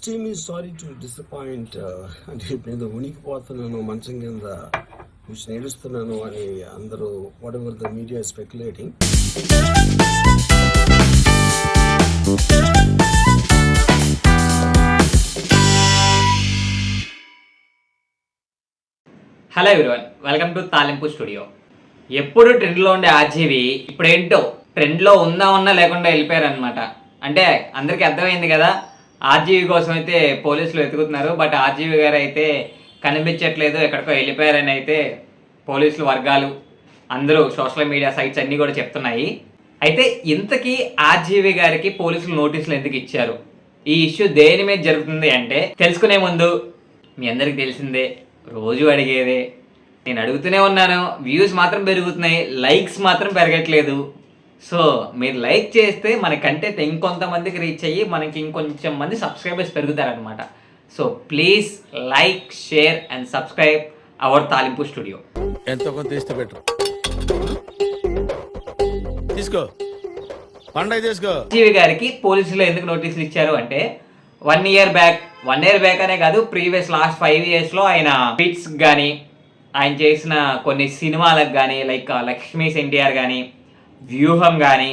extremely sorry to disappoint అంటే నేను ఉనికిపోతున్నాను మంచం కింద కూర్చొని ఏడుస్తున్నాను అని అందరూ what ever the media speculating. Hello everyone, welcome to తాలింపు స్టూడియో. ఎప్పుడు ట్రెండ్లో ఉండే ఆర్జీవి ఇప్పుడేంటో ట్రెండ్లో ఉన్నా లేకుండా వెళ్ళిపోయారనమాట. అంటే అందరికీ అర్థమైంది కదా, ఆర్జీవి కోసం అయితే పోలీసులు వెతుకుతున్నారు. బట్ ఆర్జీవి గారు అయితే కనిపించట్లేదు, ఎక్కడికో వెళ్ళిపోయారని అయితే పోలీసులు వర్గాలు అందరూ సోషల్ మీడియా సైట్స్ అన్నీ కూడా చెప్తున్నాయి. అయితే ఇంతకీ ఆర్జీవి గారికి పోలీసులు నోటీసులు ఎందుకు ఇచ్చారు, ఈ ఇష్యూ దేని మీద జరుగుతుంది అంటే తెలుసుకునే ముందు మీ అందరికీ తెలిసిందే, రోజు అడిగేదే, నేను అడుగుతూనే ఉన్నాను, వ్యూస్ మాత్రం పెరుగుతున్నాయి, లైక్స్ మాత్రం పెరగట్లేదు. సో మీరు లైక్ చేస్తే మన కంటెంట్ ఇంకొంతమందికి రీచ్ అయ్యి మనకి ఇంకొంచెం మంది సబ్స్క్రైబర్స్ పెరుగుతారనమాట. So please like, share and subscribe our Talimpu studio. ఎంతో కొంత తీస్తే బెటర్. తీసుకో పండగ తీసుకో. జీవి గారికి పోలీసులు ఎందుకు నోటీసులు ఇచ్చారు అంటే 1 year బ్యాక్ అనే కాదు, ప్రీవియస్ లాస్ట్ 5 yearsలో ఆయన ట్వీట్స్ కానీ ఆయన చేసిన కొన్ని సినిమాలకు కానీ లైక్ లక్ష్మీస్ ఎన్టీఆర్ కానీ వ్యూహం కానీ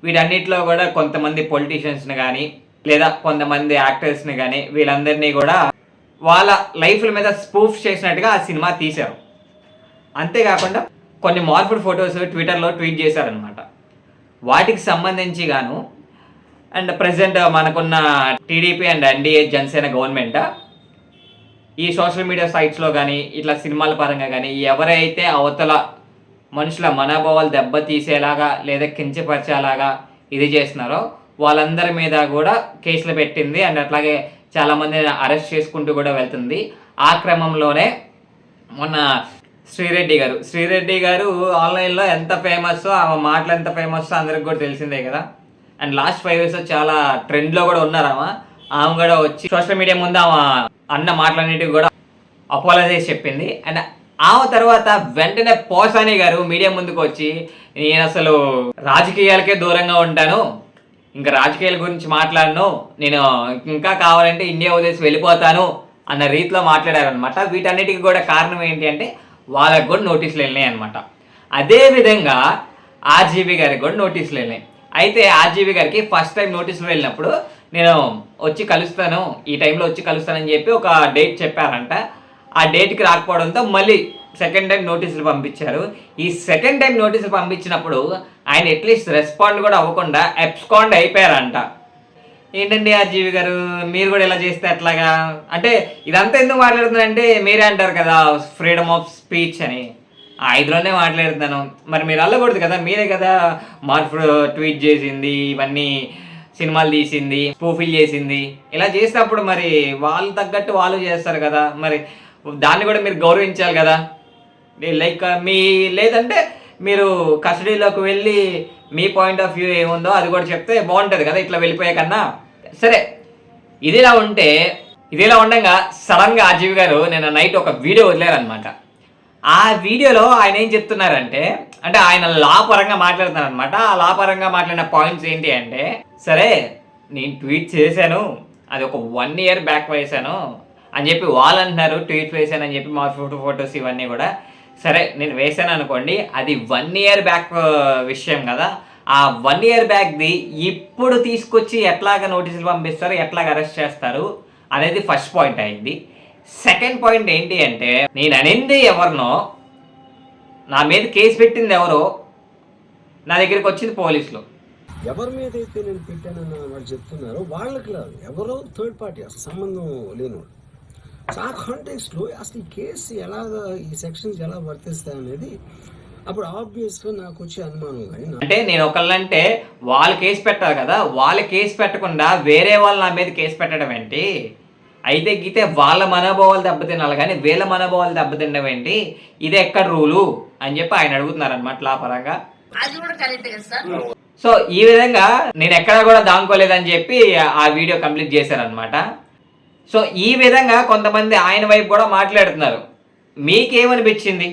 వీటన్నిటిలో కూడా కొంతమంది పొలిటీషియన్స్ని కానీ లేదా కొంతమంది యాక్టర్స్ని కానీ వీళ్ళందరినీ కూడా వాళ్ళ లైఫ్ల మీద స్పూఫ్ చేసినట్టుగా ఆ సినిమా తీశారు. అంతేకాకుండా కొన్ని మార్పుడ్ ఫొటోస్ ట్విట్టర్లో ట్వీట్ చేశారనమాట. వాటికి సంబంధించి గాను అండ్ ప్రజెంట్ మనకున్న TDP and NDA Janasena government ఈ సోషల్ మీడియా సైట్స్లో కానీ ఇట్లా సినిమాల పరంగా కానీ ఎవరైతే అవతల మనుషుల మనోభావాలు దెబ్బతీసేలాగా లేదా కించపరిచేలాగా ఇది చేస్తున్నారో వాళ్ళందరి మీద కూడా కేసులు పెట్టింది. అండ్ అట్లాగే చాలామందిని అరెస్ట్ చేసుకుంటూ కూడా వెళ్తుంది. ఆ క్రమంలోనే మొన్న శ్రీరెడ్డి గారు ఆన్లైన్లో ఎంత ఫేమస్, ఆమె మాటలు ఎంత ఫేమస్ అందరికి కూడా తెలిసిందే కదా. అండ్ లాస్ట్ 5 years చాలా ట్రెండ్లో కూడా ఉన్నారు. ఆమె కూడా వచ్చి సోషల్ మీడియా ముందు ఆమె అన్న మాటలన్నిటికి కూడా అపాలజైజ్ చెప్పింది. అండ్ ఆమె తర్వాత వెంటనే పోసాని గారు మీడియా ముందుకు వచ్చి నేను అసలు రాజకీయాలకే దూరంగా ఉంటాను, ఇంకా రాజకీయాల గురించి మాట్లాడను, నేను ఇంకా కావాలంటే ఇండియా వదిలేసి వెళ్ళిపోతాను అన్న రీతిలో మాట్లాడారనమాట. వీటన్నిటికీ కూడా కారణం ఏంటి అంటే వాళ్ళకి కూడా నోటీసులు వెళ్ళినాయి అనమాట. అదేవిధంగా ఆర్జీవి గారికి కూడా నోటీసులు వెళ్ళినాయి. అయితే ఆర్జీవి గారికి ఫస్ట్ టైం నోటీసులు వెళ్ళినప్పుడు నేను వచ్చి కలుస్తాను, ఈ టైంలో వచ్చి కలుస్తానని చెప్పి ఒక డేట్ చెప్పారంట. ఆ డేట్కి రాకపోవడంతో మళ్ళీ సెకండ్ టైం నోటీసులు పంపించారు. ఈ సెకండ్ టైం నోటీసులు పంపించినప్పుడు ఆయన అట్లీస్ట్ రెస్పాండ్ కూడా అవ్వకుండా అబ్స్కాండ్ అయిపోయారంట. ఏంటండి ఆర్జీవి గారు, మీరు కూడా ఇలా చేస్తే అట్లాగా అంటే ఇదంతా ఎందుకు మాట్లాడుతున్నారంటే మీరే అంటారు కదా ఫ్రీడమ్ ఆఫ్ స్పీచ్ అని. ఆ 5లోనే మాట్లాడుతున్నాను, మరి మీరు అల్లకూడదు కదా, మీరే కదా మార్పు ట్వీట్ చేసింది, ఇవన్నీ సినిమాలు తీసింది, స్పూఫిల్ చేసింది. ఇలా చేసినప్పుడు మరి వాళ్ళు తగ్గట్టు వాళ్ళు చేస్తారు కదా, మరి దాన్ని కూడా మీరు గౌరవించాలి కదా. లైక్ లేదంటే మీరు కస్టడీలోకి వెళ్ళి మీ పాయింట్ ఆఫ్ వ్యూ ఏముందో అది కూడా చెప్తే బాగుంటుంది కదా, ఇట్లా వెళ్ళిపోయే కన్నా. సరే, ఇదిలా ఉండగా సడన్గా ఆర్జీవి గారు నిన్న నైట్ ఒక వీడియో వదిలేరనమాట. ఆ వీడియోలో ఆయన ఏం చెప్తున్నారంటే, అంటే ఆయన లా పరంగా మాట్లాడుతున్నారనమాట. ఆ లా పరంగా మాట్లాడిన పాయింట్స్ ఏంటి అంటే, సరే నేను ట్వీట్ చేశాను, అది ఒక 1 year బ్యాక్ వేసాను అని చెప్పి వాళ్ళు అంటున్నారు, ట్వీట్ వేసాను అని చెప్పి మా ఫొటోస్ ఇవన్నీ కూడా. సరే నేను వేసాను అనుకోండి, అది 1 year బ్యాక్ విషయం కదా. ఆ 1 year బ్యాక్ది ఇప్పుడు తీసుకొచ్చి ఎట్లాగా నోటీసులు పంపిస్తారు, ఎట్లాగా అరెస్ట్ చేస్తారు అనేది ఫస్ట్ పాయింట్ అయింది. సెకండ్ పాయింట్ ఏంటి అంటే, నేను అనేది ఎవరినో, నా మీద కేసు పెట్టింది ఎవరో, నా దగ్గరికి వచ్చింది పోలీసులు. ఎవరి మీద అయితే నేను పెట్టానని వాళ్ళు చెప్తున్నారో వాళ్ళకి లేదు, ఎవరో థర్డ్ పార్టీ, అసలు సంబంధం లేనివాడు. సో ఆ కాంటెక్స్ట్లో అసలు ఈ కేసు ఎలాగా, ఈ సెక్షన్స్ ఎలా వర్తిస్తాయి అనేది అప్పుడు ఆబ్వియస్గా నాకు వచ్చే అనుమానం. కానీ అంటే నేను ఒకళ్ళంటే వాళ్ళు కేసు పెట్టారు కదా, వాళ్ళు కేసు పెట్టకుండా వేరే వాళ్ళు నా మీద కేసు పెట్టడం ఏంటి? అయితే గీతే వాళ్ళ మనోభావాలు దెబ్బతినాలి కానీ వీళ్ళ మనోభావాలు దెబ్బతినడం ఏంటి? ఇది ఎక్కడ రూలు అని చెప్పి ఆయన అడుగుతున్నారు అనమాట లా పరంగా. సో ఈ విధంగా నేను ఎక్కడా కూడా దాంకోలేదని చెప్పి ఆ వీడియో కంప్లీట్ చేశారనమాట. సో ఈ విధంగా కొంతమంది ఆయన వైపు కూడా మాట్లాడుతున్నారు. మీకేమనిపించింది?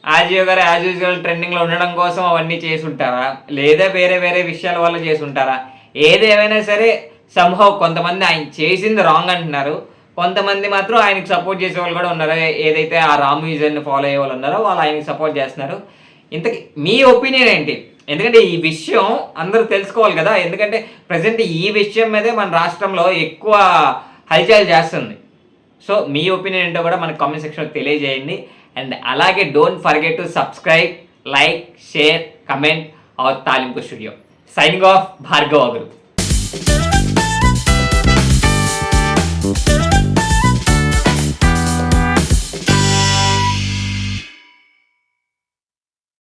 ఆర్జీవి గారు యాజ్ యూజువల్ ట్రెండింగ్లో ఉండడం కోసం అవన్నీ చేసి ఉంటారా, లేదా వేరే విషయాల వల్ల చేసి ఉంటారా? ఏదేమైనా సరే సంహౌ కొంతమంది ఆయన చేసింది రాంగ్ అంటున్నారు, కొంతమంది మాత్రం ఆయనకి సపోర్ట్ చేసే వాళ్ళు కూడా ఉన్నారు. ఏదైతే ఆ రామ్ విజన్ని ఫాలో అయ్యే వాళ్ళు ఉన్నారో వాళ్ళు ఆయనకి సపోర్ట్ చేస్తున్నారు. ఇంతకీ మీ ఒపీనియన్ ఏంటి? ఎందుకంటే ఈ విషయం అందరూ తెలుసుకోవాలి కదా, ఎందుకంటే ప్రజెంట్ ఈ విషయం మీదే మన రాష్ట్రంలో ఎక్కువ హల్చల్ చేస్తుంది. సో మీ ఒపీనియన్ ఏంటో కూడా మనకు కామెంట్ సెక్షన్లో తెలియజేయండి. అండ్ అలాగే don't forget to subscribe, like, share, comment our Talimpu studio. Signing off, Bhargav అగరు.